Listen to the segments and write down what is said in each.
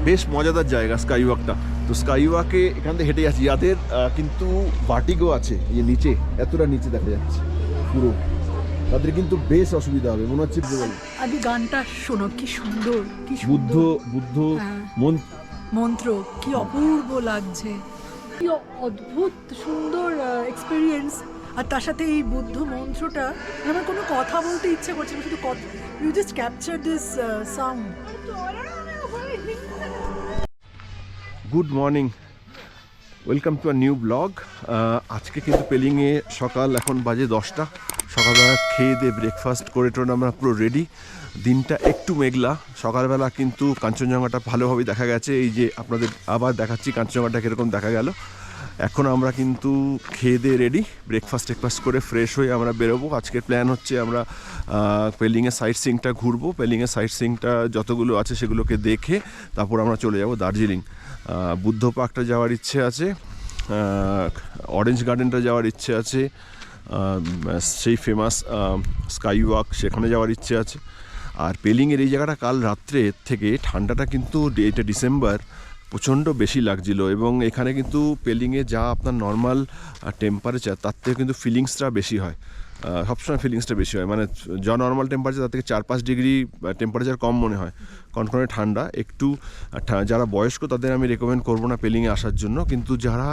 বেশ মজাদার জায়গা স্কাই ওয়াকটা। তো স্কাই ওয়াকে এখান থেকে হেঁটে যাচ্ছি, যাদের কিন্তু ভার্টিগো আছে, এই নিচে এতটা নিচে দেখা যাচ্ছে পুরো, তাদের কিন্তু বেশ অসুবিধা হবে মনে হচ্ছে। আগে গানটা শোনো, কি সুন্দর, কি বুদ্ধ সুন্দর বুদ্ধ মন্ত্র, কি অপূর্ব লাগছে, কি অদ্ভুত সুন্দর এক্সপিরিয়েন্স। আর তার সাথে এই বুদ্ধ মন্ত্রটা, আমার কোনো কথা বলতে ইচ্ছে করছে না, শুধু কথা, you just capture this sound. Good morning, welcome to a new blog. আজকে কিন্তু পেলিংয়ে সকাল, এখন বাজে 10টা। সকালবেলা খেয়ে দিয়ে ব্রেকফাস্ট করে টোরে আমরা পুরো রেডি। দিনটা একটু মেঘলা, সকালবেলা কিন্তু কাঞ্চনজঙ্ঘাটা ভালোভাবে দেখা গেছে। এই যে আপনাদের আবার দেখাচ্ছি কাঞ্চনজঙ্ঘাটা কীরকম দেখা গেল। এখন আমরা কিন্তু খেয়ে দিয়ে রেডি, ব্রেকফাস্ট করে ফ্রেশ হয়ে আমরা বেরোবো। আজকের প্ল্যান হচ্ছে আমরা পেলিংয়ের সাইট সিইংটা ঘুরবো। পেলিংয়ের সাইট সিইংটা যতগুলো আছে সেগুলোকে দেখে তারপর আমরা চলে যাব দার্জিলিং। বুদ্ধ পার্কটা যাওয়ার ইচ্ছে আছে, অরেঞ্জ গার্ডেনটা যাওয়ার ইচ্ছে আছে, সেই ফেমাস স্কাই ওয়াক সেখানে যাওয়ার ইচ্ছে আছে। আর পেলিংয়ের এই জায়গাটা কাল রাত্রে থেকে ঠান্ডাটা কিন্তু, এটা ডিসেম্বর, প্রচণ্ড বেশি লাগছিল। এবং এখানে কিন্তু পেলিংয়ে যা আপনার নর্মাল টেম্পারেচার তার থেকে কিন্তু ফিলিংসটা বেশি হয়, সবসময় ফিলিংসটা বেশি হয়। মানে যা নর্মাল টেম্পারেচার তার থেকে 4-5 ডিগ্রি টেম্পারেচার কম মনে হয়, কনকনে ঠান্ডা একটু। যারা বয়স্ক তাদের আমি রেকমেন্ড করবো না পেলিংয়ে আসার জন্য, কিন্তু যারা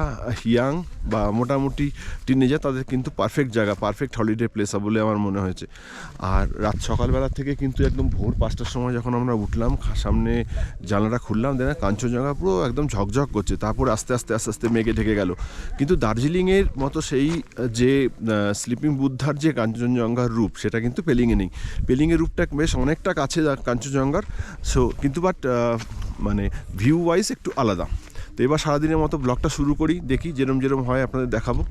ইয়াং বা মোটামুটি টিনেজার তাদের কিন্তু পারফেক্ট জায়গা, পারফেক্ট হলিডে প্লেস বলে আমার মনে হয়েছে। আর সকালবেলা থেকে কিন্তু একদম ভোর 5টার সময় যখন আমরা উঠলাম, সামনে জানলাটা খুললাম, দেখে কাঞ্চনজঙ্ঘা পুরো একদম ঝকঝক করছে। তারপর আস্তে আস্তে মেঘে ঢেকে গেল। কিন্তু দার্জিলিংয়ের মতো সেই যে স্লিপিং বুদ্ধার যে কাঞ্চনজঙ্ঘার রূপ, সেটা কিন্তু পেলিংয়ে নেই। পেলিংয়ের রূপটা বেশ অনেকটা কাছে কাঞ্চনজঙ্ঘার, সো কিন্তু বাট মানে ভিউ ওয়াইজ একটু আলাদা। তো এবার সারাদিনের মতো ব্লগটা শুরু করি, দেখি যেরম হয় আপনাদের দেখাবো।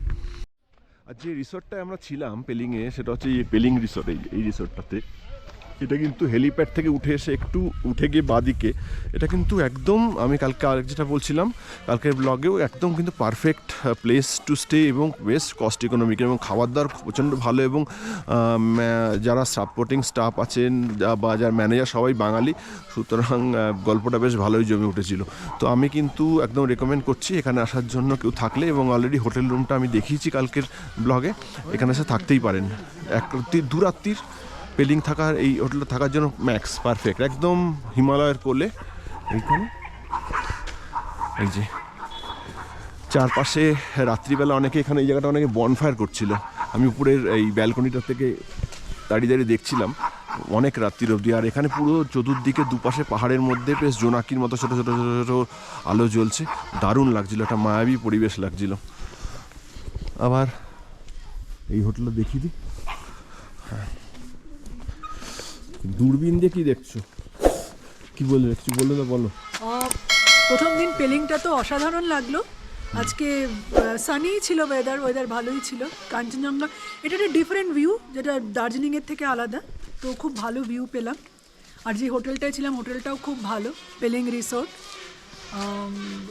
আর যে রিসোর্টটায় আমরা ছিলাম পেলিংয়ে, সেটা হচ্ছে পেলিং রিসোর্ট। এই রিসোর্টটাতে, এটা কিন্তু হেলিপ্যাড থেকে উঠে এসে একটু উঠে গিয়ে বাঁদিকে, এটা কিন্তু একদম, আমি কালকে আরেক যেটা বলছিলাম কালকের ব্লগেও, একদম কিন্তু পারফেক্ট প্লেস টু স্টে এবং বেস্ট কস্ট ইকোনমিক, এবং খাবার দাবার প্রচণ্ড ভালো। এবং যারা সাপোর্টিং স্টাফ আছেন বা যার ম্যানেজার সবাই বাঙালি, সুতরাং গল্পটা বেশ ভালোই জমে উঠেছিল। তো আমি কিন্তু একদম রেকমেন্ড করছি এখানে আসার জন্য কেউ থাকলে। এবং অলরেডি হোটেল রুমটা আমি দেখিয়েছি কালকের ব্লগে, এখানে এসে থাকতেই পারেন। এক রাত্রি 2 রাত্রির পেলিং থাকার, এই হোটেলটা থাকার জন্য ম্যাক্স পারফেক্ট, একদম হিমালয়ের কোলে। এইখানে এই যে চারপাশে রাত্রিবেলা অনেকে এখানে, এই জায়গাটা অনেকে বনফায়ার করছিল। আমি উপরের এই ব্যালকনিটা থেকে দাঁড়িয়ে দেখছিলাম অনেক রাত্রির অবধি। আর এখানে পুরো চতুর্দিকে দুপাশে পাহাড়ের মধ্যে বেশ জোনাকির মতো ছোটো ছোটো ছোটো ছোটো আলো জ্বলছে, দারুণ লাগছিল, একটা মায়াবী পরিবেশ লাগছিল। আবার এই হোটেলটা দেখিয়ে দিই। হ্যাঁ, দূরবীন দিয়ে কি দেখছো, কি বললে, কিছু বললে তো বলো। প্রথম দিন পেলিংটা তো অসাধারণ লাগলো। আজকে সানি ছিল, ওয়েদার ভালোই ছিল। কাঞ্চনজঙ্ঘা, এটা একটা ডিফারেন্ট ভিউ, যেটা দার্জিলিংয়ের থেকে আলাদা। তো খুব ভালো ভিউ পেলাম। আর যে হোটেলটায় ছিলাম, হোটেলটাও খুব ভালো, পেলিং রিসোর্ট,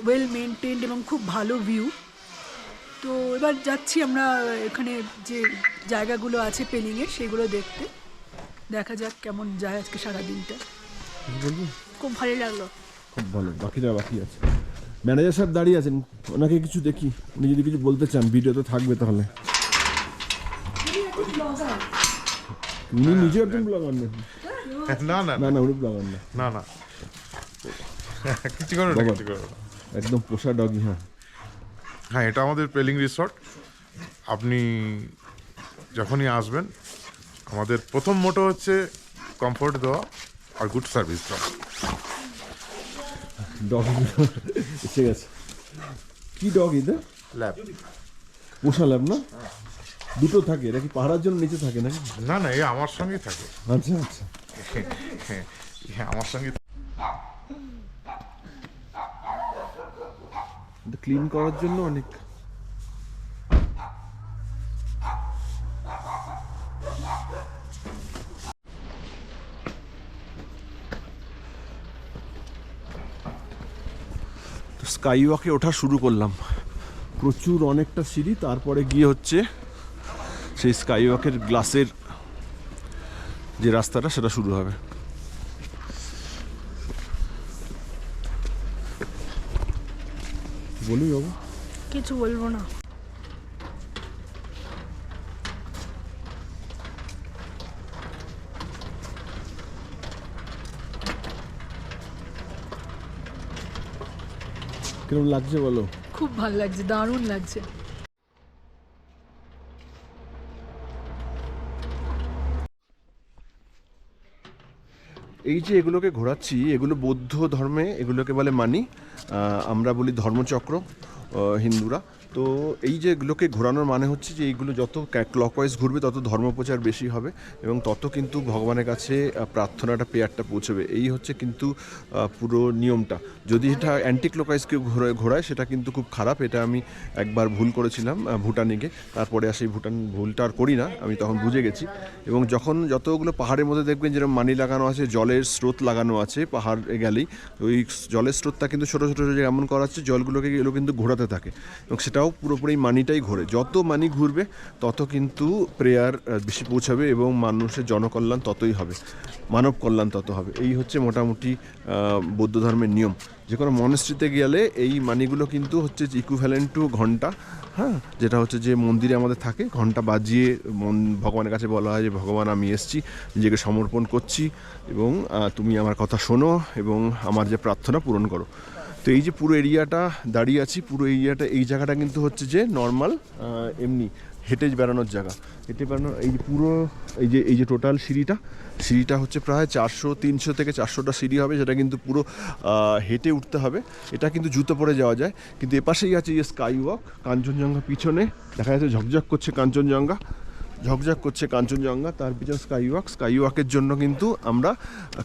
ওয়েল মেনটেন্ড এবং খুব ভালো ভিউ। তো এবার যাচ্ছি আমরা এখানে যে জায়গাগুলো আছে পেলিংয়ের, সেগুলো দেখতে। দেখা যাক কেমন যায় আজকে সারাদিনটা। খুব ভালো লাগলো, খুব ভালো। বাকিরা বাকি আছে, ম্যানেজার সাহেব দাঁড়িয়ে আছেন, ওনাকে কিছু দেখি, উনি যদি কিছু বলতে চান ভিডিওতে থাকবে তাহলে। উনি নিজে একজন ব্লগার না? না উনি ব্লগার না, কিছু করো না, একদম পোষা ডগি। হ্যাঁ, এটা আমাদের পেলিং রিসর্ট। আপনি যখনই আসবেন, আমাদের প্রথম মোটো হচ্ছে কমফোর্ট দেওয়া আর গুড সার্ভিস দেওয়া। ডগ এসে গেছে। কি ডগ এটা? ল্যাব। পোষা ল্যাব না? দুটো থাকে, এটা কি পাহাড়ার জন্য নিচে থাকে নাকি? না, এ আমার সঙ্গেই থাকে। আচ্ছা, আমার সঙ্গে। ক্লিন করার জন্য অনেক। স্কাই ওয়াকে ওঠা শুরু করলাম, প্রচুর অনেকটা সিঁড়ি, তারপরে গিয়ে হচ্ছে সেই স্কাই ওয়াকের গ্লাসের যে রাস্তাটা সেটা শুরু হবে। বলি বাবু, কিছু বলবো না। কিরকম লাগছে বলো? খুব ভালো লাগছে, দারুণ লাগছে। এই যে এগুলোকে ঘোরাচ্ছি, এগুলো বৌদ্ধ ধর্মে এগুলোকে বলে মানি, আমরা বলি ধর্মচক্র হিন্দুরা। তো এই যে এগুলোকে ঘোরানোর মানে হচ্ছে যে এইগুলো যত ক্লকওয়াইজ ঘুরবে তত ধর্মপ্রচার বেশি হবে এবং তত কিন্তু ভগবানের কাছে প্রার্থনাটা প্রেয়ারটা পৌঁছবে। এই হচ্ছে কিন্তু পুরো নিয়মটা। যদি এটা অ্যান্টি ক্লকওয়াইজ কেউ ঘোরায় সেটা কিন্তু খুব খারাপ। এটা আমি একবার ভুল করেছিলাম ভুটানে গিয়ে, তারপরে আর সেই ভুলটা আর করি না, আমি তখন বুঝে গেছি। এবং যখন যতগুলো পাহাড়ের মধ্যে দেখবেন যেরকম মানি লাগানো আছে, জলের স্রোত লাগানো আছে পাহাড়ে গেলেই, ওই জলের স্রোতটা কিন্তু ছোটো ছোটো এমন করা হচ্ছে জলগুলোকে এগুলো কিন্তু ঘোরাতে থাকে এবং সেটাও পুরোপুরি মানিটাই ঘোরে। যত মানি ঘুরবে তত কিন্তু প্রেয়ার বেশি পৌঁছাবে এবং মানুষের জনকল্যাণ ততই হবে, মানব কল্যাণ তত হবে। এই হচ্ছে মোটামুটি বৌদ্ধ ধর্মের নিয়ম। যে কোনো মনস্ট্রিতে গেলে এই মানিগুলো কিন্তু হচ্ছে ইকুইভ্যালেন্ট টু ঘন্টা, হ্যাঁ, যেটা হচ্ছে যে মন্দিরে আমাদের থাকে, ঘন্টা বাজিয়ে ভগবানের কাছে বলা হয় যে ভগবান আমি এসেছি, নিজেকে সমর্পণ করছি এবং তুমি আমার কথা শোনো এবং আমার যে প্রার্থনা পূরণ করো। তো এই যে পুরো এরিয়াটা দাঁড়িয়ে আছি, পুরো এরিয়াটা, এই জায়গাটা কিন্তু হচ্ছে যে নর্মাল এমনি হেঁটে বেড়ানোর জায়গা। হেঁটে বেড়ানোর এই যে পুরো এই যে টোটাল সিঁড়িটা হচ্ছে প্রায় 300 থেকে 400টা সিঁড়ি হবে, যেটা কিন্তু পুরো হেঁটে উঠতে হবে। এটা কিন্তু জুতো পরে যাওয়া যায়। কিন্তু এপাশেই আছে যে স্কাই ওয়াক, কাঞ্চনজঙ্ঘা পিছনে দেখা যাচ্ছে ঝকঝক করছে কাঞ্চনজঙ্ঘা, তার পিছনে স্কাই ওয়াকের জন্য কিন্তু আমরা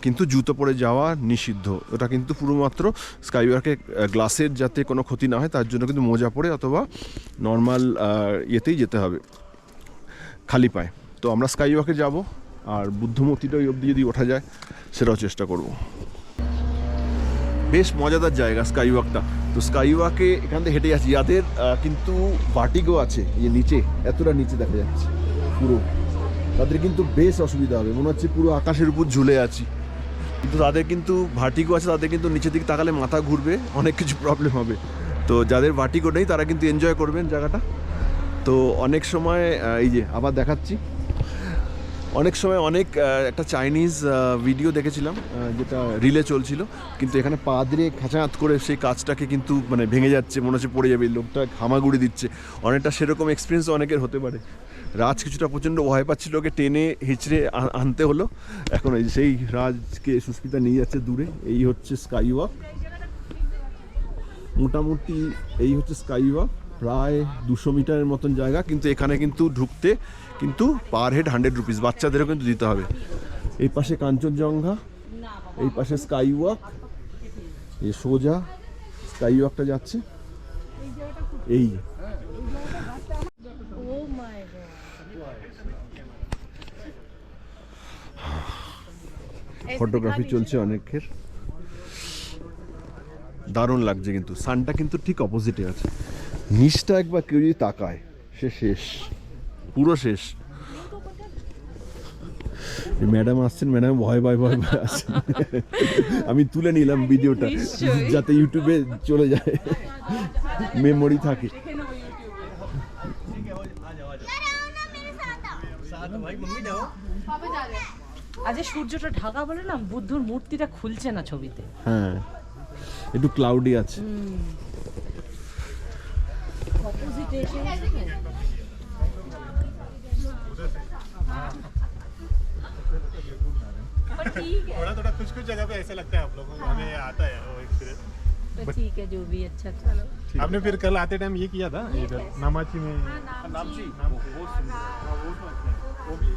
কিন্তু জুতো পরে যাওয়া নিষিদ্ধ। ওটা কিন্তু পুরোমাত্র স্কাই ওয়াকে গ্লাসের যাতে কোনো ক্ষতি না হয় তার জন্য কিন্তু মোজা পরে অথবা নর্মাল ইয়েতেই যেতে হবে, খালি পায়ে। তো আমরা স্কাই ওয়াকে যাবো, আর বুদ্ধ মূর্তিটা ওই অবধি যদি ওঠা যায় সেটাও চেষ্টা করব। বেশ মজাদার জায়গা স্কাই ওয়াকটা। তো স্কাই ওয়াকে এখান থেকে হেঁটে যাচ্ছি, যাদের কিন্তু ভার্টিগো আছে, এই নিচে এতটা নিচে দেখা যাচ্ছে পুরো, তাদের কিন্তু বেশ অসুবিধা হবে, মনে হচ্ছে পুরো আকাশের উপর ঝুলে আছি। কিন্তু তাদের কিন্তু ভার্টিগো আছে, তাদের কিন্তু নিচের দিকে তাকালে মাথা ঘুরবে, অনেক কিছু প্রবলেম হবে। তো যাদের ভার্টিগো নেই তারা কিন্তু এনজয় করবেন জায়গাটা। তো অনেক সময় এই যে আবার দেখাচ্ছি, অনেক সময় একটা চাইনিজ ভিডিও দেখেছিলাম যেটা রিলে চলছিল, কিন্তু এখানে পা দিয়ে খাঁচাত করে সেই কাজটাকে কিন্তু মানে ভেঙে যাচ্ছে, মনে হচ্ছে পড়ে যাবে, লোকটা হামাগুড়ি দিচ্ছে। অনেকটা সেরকম এক্সপিরিয়েন্স অনেকের হতে পারে। রাজ কিছুটা প্রচণ্ড ভয় পাচ্ছিল, ওকে টেনে হিচড়ে আনতে হলো। এখন এই সেই রাজকে সুস্মিতা নিয়ে যাচ্ছে দূরে। এই হচ্ছে স্কাই ওয়াক, মোটামুটি এই হচ্ছে স্কাই ওয়াক, প্রায় 200 মিটারের মতন জায়গা। কিন্তু এখানে কিন্তু ঢুকতে কিন্তু পার হেড 100 রুপিস, বাচ্চাদেরও কিন্তু দিতে হবে। এই পাশে কাঞ্চনজঙ্ঘা, এই পাশে স্কাই ওয়াক, এই সোজা স্কাই ওয়াকটা যাচ্ছে। এই ফটোগ্রাফি চলছে অনেকের, দারুণ লাগছে। কিন্তু সানটা কিন্তু ঠিক অপোজিটে আছে, নিচটা একবার কেউ যদি তাকায় সে শেষ, পুরো শেষ। ম্যাডাম আসছেন, ম্যাডাম ভয় আসছেন। আমি তুলে নিলাম ভিডিওটা যাতে ইউটিউবে চলে যায়, মেমোরি থাকে। আজ সূর্যটা ঢাকা বলে না, বুদ্ধর মূর্তিটা খুলছে না ছবিতে। হ্যাঁ, একটু ক্লাউডি আছে। थोड़ा कुछ जगह पे ऐसा लगता है आप लोगों को, हमें आता है वो एक्सपीरियंस। तो ठीक है, जो भी अच्छा, चलो। आपने फिर कल आते टाइम ये किया था इधर नामाची में, नामची वो भी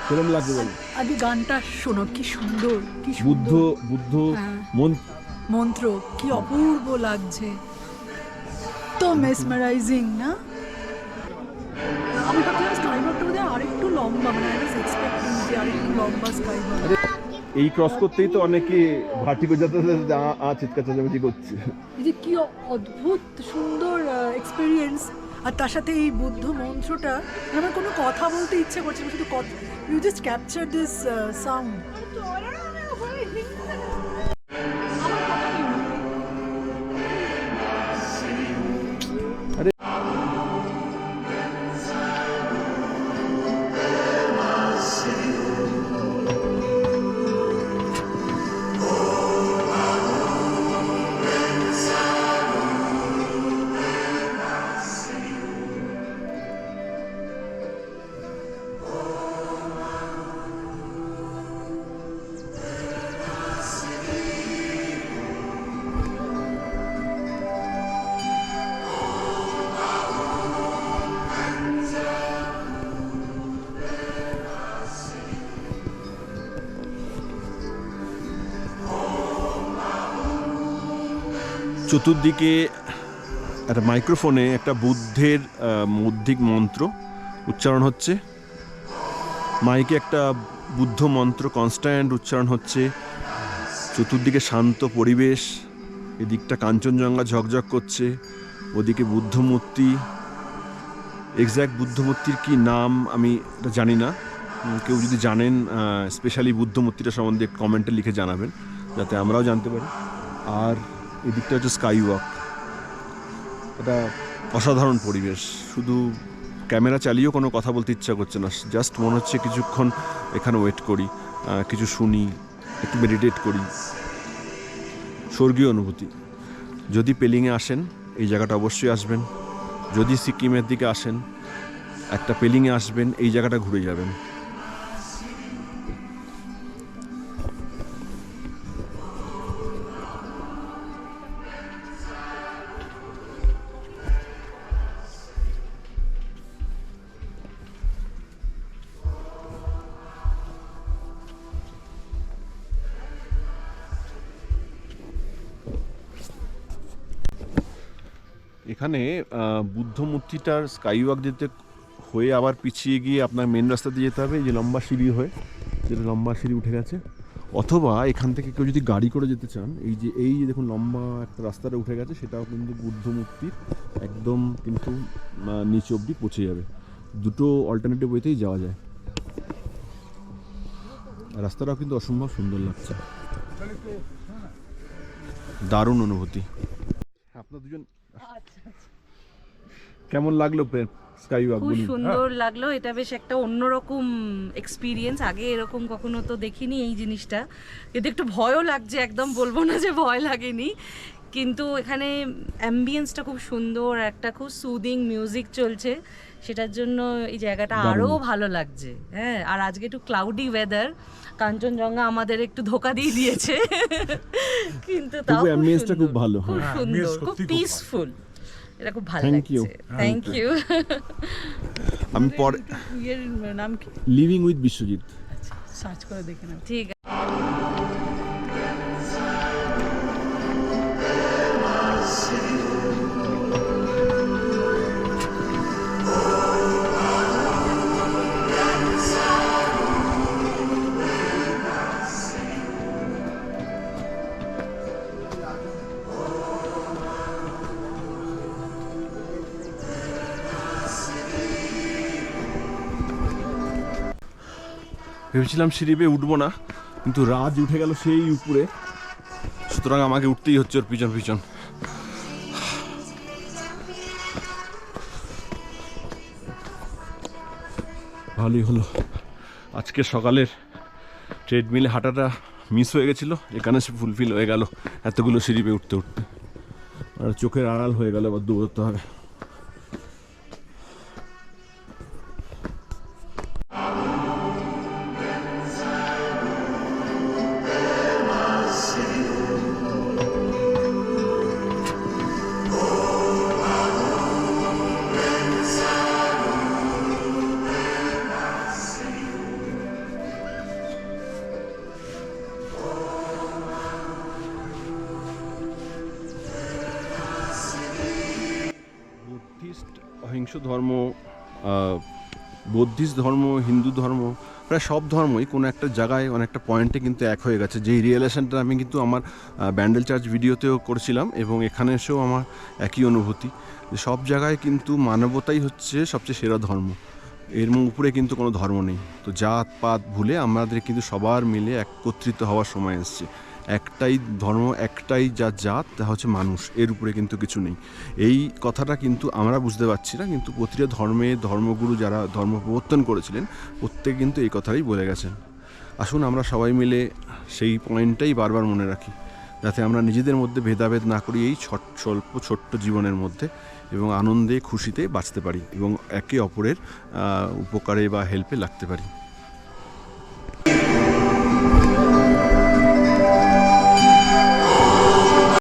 কেরম লাগবে বলো? আগে গানটা শোনো, কি সুন্দর, কি বুদ্ধ সুন্দর বুদ্ধ হ্যাঁ। মন্ত্র কি অপূর্ব লাগছে, তো মেসমারাইজিং না? আমি ভাবছিলাম স্কাই ওয়াকটা বোধহয় আরেকটু লম্বা, মানে আই ওয়াজ এক্সপেক্টিং যে আরেকটু লম্বা স্কাই ওয়াক। এই ক্রস করতেই তো অনেকে ভার্টিগো যেতে চিৎকার চেঁচামেচি করছে। এই যে কি অদ্ভুত সুন্দর এক্সপিরিয়েন্স। আর তার সাথে এই বুদ্ধ মন্ত্রটা, আমার কোনো কথা বলতে ইচ্ছে করছে না, শুধু কথা, you just capture this sound. চতুর্দিকে একটা মাইক্রোফোনে একটা বুদ্ধের মৌদ্ধিক মন্ত্র উচ্চারণ হচ্ছে, মাইকে একটা বুদ্ধ মন্ত্র কনস্ট্যান্ট উচ্চারণ হচ্ছে, চতুর্দিকে শান্ত পরিবেশ, এদিকটা কাঞ্চনজঙ্ঘা ঝকঝক করছে, ওদিকে বুদ্ধ মূর্তি। এক্স্যাক্ট বুদ্ধ মূর্তির কী নাম আমি এটা জানি না, কেউ যদি জানেন স্পেশালি বুদ্ধ মূর্তিটা সম্বন্ধে কমেন্টে লিখে জানাবেন যাতে আমরাও জানতে পারি। আর এদিকটা হচ্ছে স্কাই ওয়াক, এটা অসাধারণ পরিবেশ, শুধু ক্যামেরা চালিয়েও কোনো কথা বলতে ইচ্ছা করছে না, জাস্ট মনে হচ্ছে কিছুক্ষণ এখানে ওয়েট করি, কিছু শুনি, একটু মেডিটেট করি, স্বর্গীয় অনুভূতি। যদি পেলিংয়ে আসেন এই জায়গাটা অবশ্যই আসবেন, যদি সিকিমের দিকে আসেন একটা পেলিংয়ে আসবেন, এই জায়গাটা ঘুরে যাবেন। এখানে বুদ্ধ মূর্তিটার স্কাই ওয়াক যেতে হয়ে আবার পিছিয়ে গিয়ে আপনার মেন রাস্তা দিয়ে যেতে হবে, এই যে লম্বা সিঁড়ি হয়ে, যেটা লম্বা সিঁড়ি উঠে গেছে। অথবা এখান থেকে কেউ যদি গাড়ি করে যেতে চান, এই যে দেখুন লম্বা একটা রাস্তাটা উঠে গেছে, সেটাও কিন্তু বুদ্ধ মূর্তির একদম কিন্তু নিচে অবধি পৌঁছে যাবে। দুটো অল্টারনেটিভ ওয়েতেই যাওয়া যায়। রাস্তাটাও কিন্তু অসম্ভব সুন্দর লাগছে, দারুণ অনুভূতি। আপনার দুজন কেমন লাগলো স্কাই ওয়াক? খুব সুন্দর লাগলো, এটা বেশ একটা অন্যরকম এক্সপিরিয়েন্স, আগে এরকম কখনো তো দেখিনি এই জিনিসটা, কিন্তু একটু ভয়ও লাগছে, একদম বলবো না যে ভয় লাগেনি, কিন্তু এখানে অ্যাম্বিয়েন্সটা খুব সুন্দর, একটা খুব সুদিং মিউজিক চলছে, সেটার জন্য এই জায়গাটা আরও ভালো লাগছে। হ্যাঁ, আর আজকে একটু ক্লাউডি ওয়েদার, কাঞ্চনজঙ্ঘা আমাদের একটু ধোকা দিয়ে দিয়েছে, কিন্তু তাও অ্যাম্বিয়েন্সটা খুব ভালো, খুব সুন্দর, খুব পিসফুল, এটা খুব ভালো Thank you. লাগছে। Thank you. আমি পরে এর নাম কি? Living with Biswajit. সার্চ করে দেখে নাও। ঠিক আছে। ভেবেছিলাম সিঁড়ি বেয়ে উঠবো না, কিন্তু রাজ উঠে গেল সেই উপরে, সুতরাং আমাকে উঠতেই হচ্ছে ওর পিছন পিছন। ভালোই হলো, আজকে সকালের ট্রেডমিলে হাঁটাটা মিস হয়ে গেছিলো, এখানে সে ফুলফিল হয়ে গেল এতগুলো সিঁড়ি বেয়ে উঠতে উঠতে, আর চোখের আড়াল হয়ে গেল, এবার দৌড়তে হবে। অহিংস ধর্ম, বৌদ্ধিস্ট ধর্ম, হিন্দু ধর্ম, প্রায় সব ধর্মই কোনো একটা জায়গায় অনেকটা পয়েন্টে কিন্তু এক হয়ে গেছে। যেই রিয়েলেশনটা আমি কিন্তু আমার ব্যান্ডেল চার্চ ভিডিওতেও করেছিলাম এবং এখানে এসেও আমার একই অনুভূতি। যে সব জায়গায় কিন্তু মানবতাই হচ্ছে সবচেয়ে সেরা ধর্ম, এর উপরে কিন্তু কোনো ধর্ম নেই। তো জাত পাত ভুলে আমাদের কিন্তু সবার মিলে একত্রিত হওয়ার সময় এসছে। একটাই ধর্ম, একটাই যা জাত, তা হচ্ছে মানুষ, এর উপরে কিন্তু কিছু নেই। এই কথাটা কিন্তু আমরা বুঝতে পারছি না, কিন্তু প্রতিটা ধর্মগুরু যারা ধর্ম প্রবর্তন করেছিলেন প্রত্যেকে কিন্তু এই কথাই বলে গেছেন। আসুন আমরা সবাই মিলে সেই পয়েন্টটাই বারবার মনে রাখি, যাতে আমরা নিজেদের মধ্যে ভেদাভেদ না করি এই স্বল্প ছোট্ট জীবনের মধ্যে, এবং আনন্দে খুশিতে বাঁচতে পারি এবং একে অপরের উপকারে বা হেল্পে লাগতে পারি।